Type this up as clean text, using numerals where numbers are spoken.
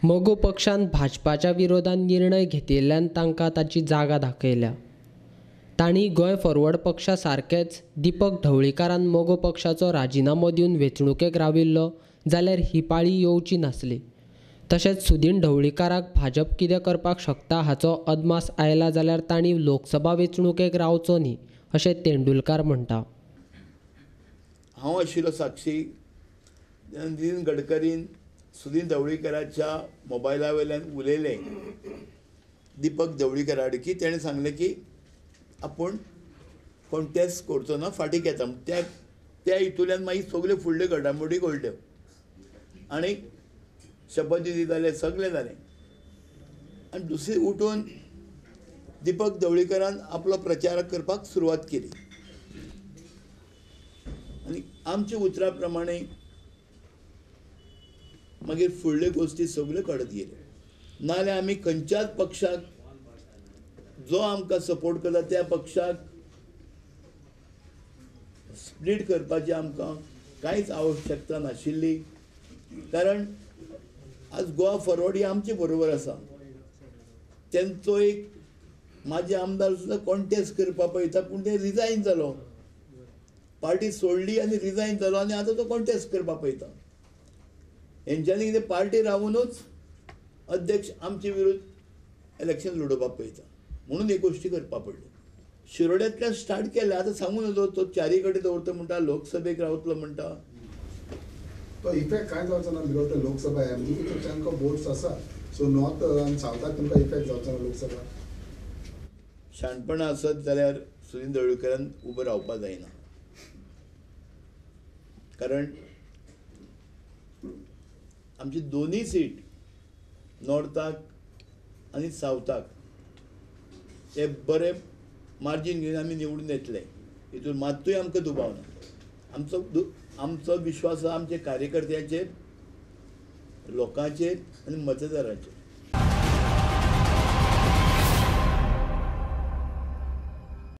मोगो पक्षान भाजपाच्या विरोधात निर्णय घेतिल्ल्यान तांकां ताची जागा दाखयल्या। तांणी गोंय फॉरवर्ड पक्षा सारकेच दीपक ढवळीकारान मोगो पक्षाचो राजिनामो दिवन वेंचणुकेक राविल्लो जाल्यार ही पाळी येवची नासली। तशेंच सुदीन ढवळीकाराक भाजप कितें करपाक शकता हाचो अदमास आयला जाल्यार तांणी लोकसभा वेंचणुकेक रावचो न्ही अशें तेंडुलकार म्हणटा। हांव आशिल्लो साक्षी नितीन गडकरीन सुदीन ढवळीकाराच्या मोबायला वयल्यान उलयलें दीपक ढवळीकारा कडेन की तेणें सांगलें की आपूण कॉन्टेस्ट करचो ना, फाटीं येता। त्या हितूंतल्यान मागीर सगल्यो फुडल्यो घडामोडी घडल्यो आनी शपथविधी जाले, सगळें जालें। आनी दुसरे उठून दीपक ढवळीकारान आपलो प्रचार करपाक सुरवात केली आनी आमच्या उतरा प्रमाणे मागीर फुडल्यो गोश्टी सगल्यो कळत गेल्यो। नाजाल्यार आमी खंयच्याच पक्षाक जो आमकां सपोर्ट करता त्या पक्षाक स्प्लीट करपाची आमकां कांयच आवश्यकता नाशिल्ली, कारण आज गोवा फॉरवर्ड ही आमचे बरोबर आसा। तेंचो एक माजी आमदार सुद्दां कॉन्टेस्ट करपा पळयता, पूण ते रिजायन जालो, पार्टी सोडली आनी रिजायन जालो आनी आतां तो कॉन्टेस्ट करपा पळयता। हेंच्यांनी कितें पार्टी रावूनच अध्यक्ष आमचे विरुद्ध इलेक्शन लडोवपाक पळयता, म्हणून हे गोश्टी करपा पडल्यो। शिरोड्यांतल्यान स्टार्ट केले, आतां सांगून येलो तो चारी कडेन दवरता म्हणटा, लोकसभेक रावतलो म्हणटा। तो इफेक्ट काय जावचो ना बिरो ते लोकसभा एमजीपीचे तांकां वोट्स आसा, सो नॉर्थ आनी सावथाक तुमकां इफेक्ट जावचो ना लोकसभा। शाणपणां आसत जाल्यार सुनील ढवळीकारान उबो रावपा जायना, कारण आमची दोनूय सीट नॉर्थाक आनी सावथाक हे बरे मार्जीन घेवन आमी निवडून येतले, हितून मात्तूय आमकां दुबाव ना। आमचो विश्वास आसा आमच्या कार्यकर्त्यांचेर, लोकांचेर आनी मतदारांचेर।